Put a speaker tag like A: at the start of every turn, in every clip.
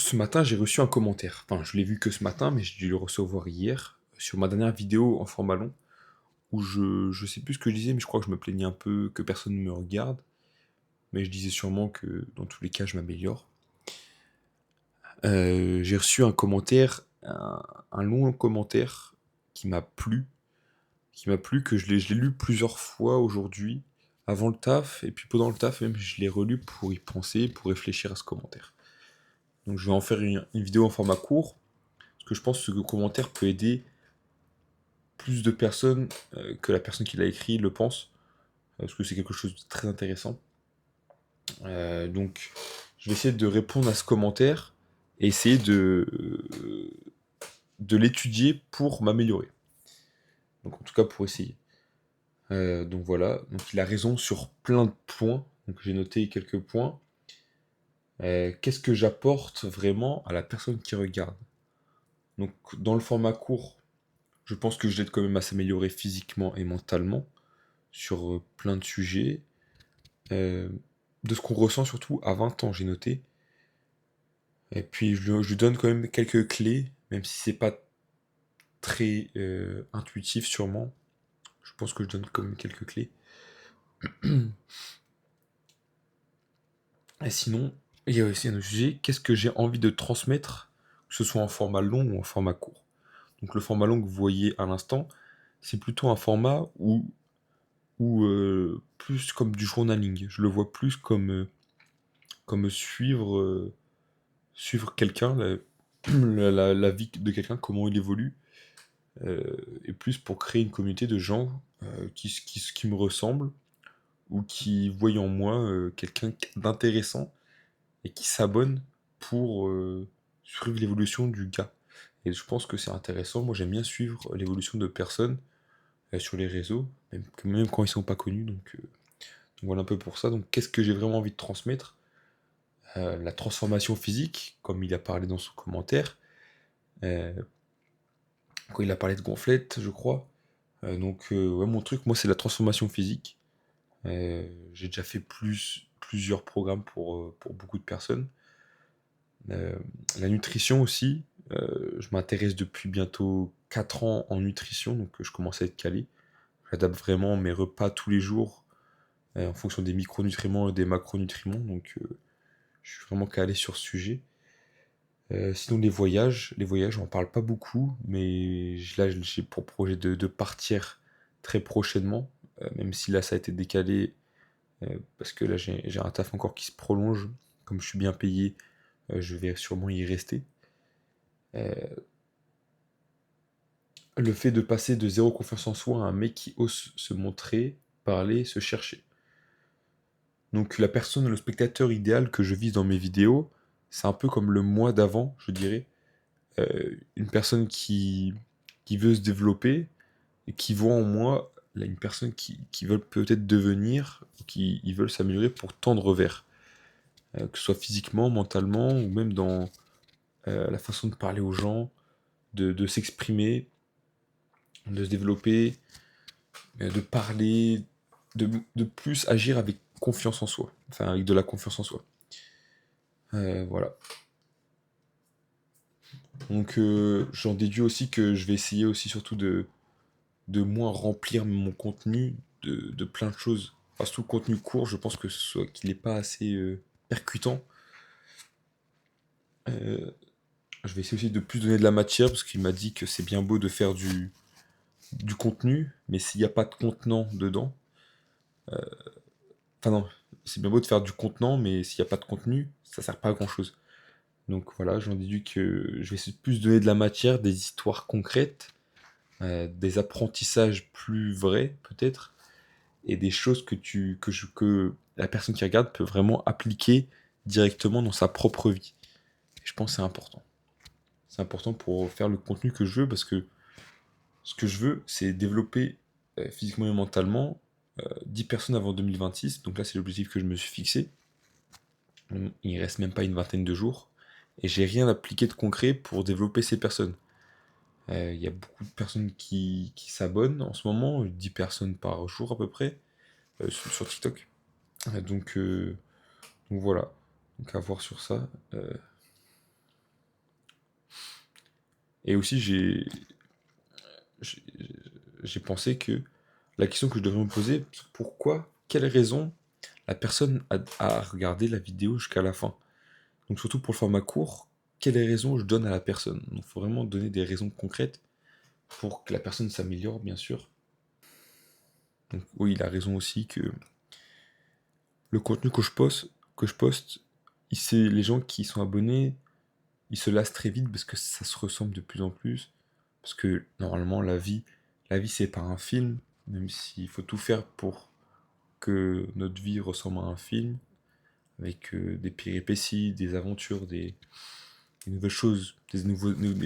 A: Ce matin, j'ai reçu un commentaire. Enfin, je l'ai vu que ce matin, mais j'ai dû le recevoir hier sur ma dernière vidéo en format long où je sais plus ce que je disais, mais je crois que je me plaignais un peu que personne ne me regarde. Mais je disais sûrement que dans tous les cas, je m'améliore. J'ai reçu un commentaire, un long commentaire qui m'a plu, que je l'ai lu plusieurs fois aujourd'hui, avant le taf, et puis pendant le taf, même je l'ai relu pour y penser, pour réfléchir à ce commentaire. Donc je vais en faire une vidéo en format court, parce que je pense que ce commentaire peut aider plus de personnes que la personne qui l'a écrit le pense, parce que c'est quelque chose de très intéressant. Donc, je vais essayer de répondre à ce commentaire et essayer de l'étudier pour m'améliorer. Donc, en tout cas, pour essayer. Donc voilà, donc il a raison sur plein de points. Donc j'ai noté quelques points. Qu'est-ce que j'apporte vraiment à la personne qui regarde? Donc dans le format court, je pense que je l'aide quand même à s'améliorer physiquement et mentalement sur plein de sujets. Euh, de ce qu'on ressent surtout à 20 ans, j'ai noté. Et puis je lui donne quand même quelques clés, même si c'est pas très intuitif sûrement. Je pense que je donne quand même quelques clés. Et sinon, il y a aussi un autre sujet, qu'est-ce que j'ai envie de transmettre, que ce soit en format long ou en format court. Donc le format long que vous voyez à l'instant, c'est plutôt un format où plus comme du journaling. Je le vois plus comme suivre quelqu'un, la vie de quelqu'un, comment il évolue, et plus pour créer une communauté de gens qui me ressemblent ou qui voient en moi quelqu'un d'intéressant et qui s'abonnent pour suivre l'évolution du gars. Et je pense que c'est intéressant. Moi, j'aime bien suivre l'évolution de personnes sur les réseaux, même quand ils sont pas connus. Donc voilà un peu pour ça. Donc, qu'est-ce que j'ai vraiment envie de transmettre? La transformation physique, comme il a parlé dans son commentaire. Euh, Quand il a parlé de gonflette, je crois. Ouais, mon truc, moi, c'est la transformation physique. J'ai déjà fait plusieurs programmes pour beaucoup de personnes. Euh, la nutrition aussi. Je m'intéresse depuis bientôt 4 ans en nutrition, donc je commence à être calé. J'adapte vraiment mes repas tous les jours en fonction des micronutriments et des macronutriments, donc je suis vraiment calé sur ce sujet. Sinon les voyages, j'en parle pas beaucoup, mais là j'ai pour projet de partir très prochainement, même si là ça a été décalé parce que là j'ai un taf encore qui se prolonge. Comme je suis bien payé, je vais sûrement y rester. Euh, le fait de passer de zéro confiance en soi à un mec qui ose se montrer, parler, se chercher. Donc la personne, le spectateur idéal que je vise dans mes vidéos, c'est un peu comme le moi d'avant, je dirais. Une personne qui veut se développer et qui voit en moi là, une personne qui veut peut-être devenir, qui ils veulent s'améliorer pour tendre vers. Que ce soit physiquement, mentalement, ou même dans la façon de parler aux gens, de s'exprimer, de se développer, de parler, de plus agir avec confiance en soi. Enfin, avec de la confiance en soi. Voilà. Donc j'en déduis aussi que je vais essayer aussi surtout de moins remplir mon contenu de plein de choses. Enfin, surtout le contenu court, je pense que qu'il n'est pas assez percutant. Euh, je vais essayer aussi de plus donner de la matière parce qu'il m'a dit que c'est bien beau de faire du contenu, mais s'il n'y a pas de contenant dedans, enfin non, c'est bien beau de faire du contenant, mais s'il n'y a pas de contenu, ça sert pas à grand chose. Donc voilà, j'en déduis que je vais essayer de plus donner de la matière, des histoires concrètes, des apprentissages plus vrais peut-être, et des choses que la personne qui regarde peut vraiment appliquer directement dans sa propre vie. Et je pense que c'est important. C'est important pour faire le contenu que je veux parce que ce que je veux, c'est développer physiquement et mentalement 10 personnes avant 2026. Donc là, c'est l'objectif que je me suis fixé. Il reste même pas une vingtaine de jours. Et j'ai rien appliqué de concret pour développer ces personnes. Il y a beaucoup de personnes qui s'abonnent en ce moment, 10 personnes par jour à peu près, sur TikTok. Euh, donc, euh, donc voilà. Donc à voir sur ça. Et aussi, j'ai j'ai pensé que la question que je devrais me poser, c'est pourquoi, quelle raison la personne a regardé la vidéo jusqu'à la fin. Donc surtout pour le format court, quelles raisons je donne à la personne. Donc il faut vraiment donner des raisons concrètes pour que la personne s'améliore, bien sûr. Donc oui, il a raison aussi que le contenu que je poste, les gens qui sont abonnés, ils se lassent très vite parce que ça se ressemble de plus en plus. Parce que normalement, la vie c'est pas un film, même s'il faut tout faire pour que notre vie ressemble à un film, avec des péripéties, des aventures, des nouvelles choses, des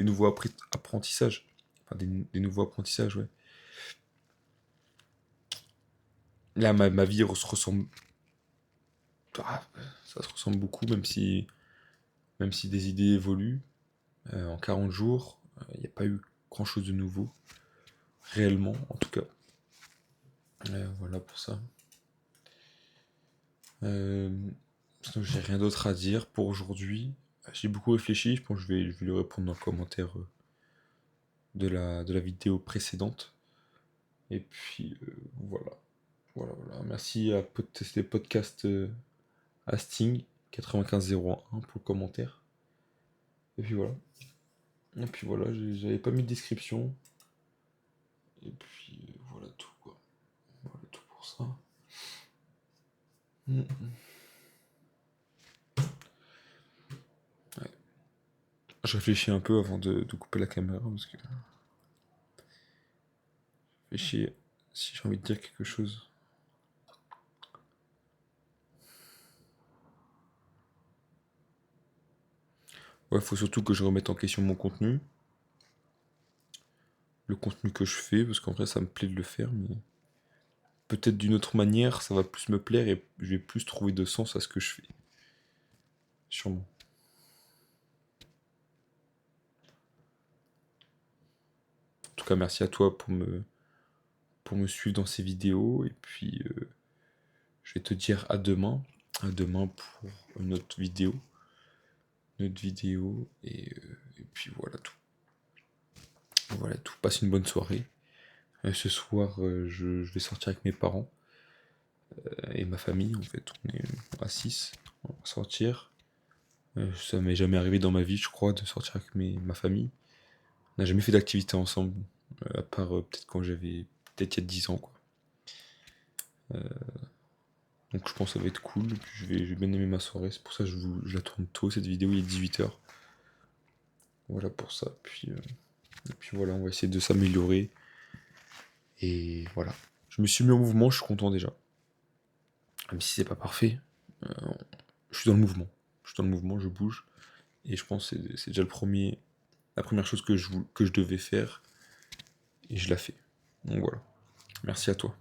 A: nouveaux apprentissages. Enfin, des nouveaux apprentissages, ouais. Là, ma vie se ressemble. Ah, ça se ressemble beaucoup, même si des idées évoluent. En 40 jours, il n'y a pas eu grand-chose de nouveau, réellement, en tout cas. Voilà pour ça. Euh, Sinon, j'ai rien d'autre à dire pour aujourd'hui. J'ai beaucoup réfléchi, je pense que je vais lui répondre dans le commentaire de la vidéo précédente. Et puis, voilà. Voilà, voilà. Merci à Tester Podcast à Sting 9501 pour le commentaire. Et puis voilà. Et puis voilà, j'avais pas mis de description. Et puis voilà tout quoi. Voilà tout pour ça. Mm, mm. Ouais. Je réfléchis un peu avant de couper la caméra parce que je réfléchis si j'ai envie de dire quelque chose. Ouais, faut surtout que je remette en question mon contenu, le contenu que je fais, parce qu'en vrai ça me plaît de le faire, mais peut-être d'une autre manière ça va plus me plaire et je vais plus trouver de sens à ce que je fais. Sûrement. En tout cas, merci à toi pour me suivre dans ces vidéos. Et puis, je vais te dire à demain. À demain pour une autre vidéo. Une autre vidéo. Et puis voilà tout. Voilà tout. Passe une bonne soirée. Ce soir, je vais sortir avec mes parents et ma famille. En fait, on est à 6. On va sortir. Ça m'est jamais arrivé dans ma vie, je crois, de sortir avec ma famille. On n'a jamais fait d'activité ensemble. À part peut-être quand j'avais. Peut-être il y a 10 ans, quoi. Donc je pense que ça va être cool. Et puis je vais bien aimer ma soirée. C'est pour ça que je la tourne tôt. Cette vidéo, il est 18h. Voilà pour ça. Et puis voilà, on va essayer de s'améliorer. Et voilà. Je me suis mis en mouvement, je suis content déjà. Même si c'est pas parfait. euh, je suis dans le mouvement. Je suis dans le mouvement, je bouge. Et je pense que c'est déjà la première chose que je devais faire. Et je la fais. Donc voilà. Merci à toi.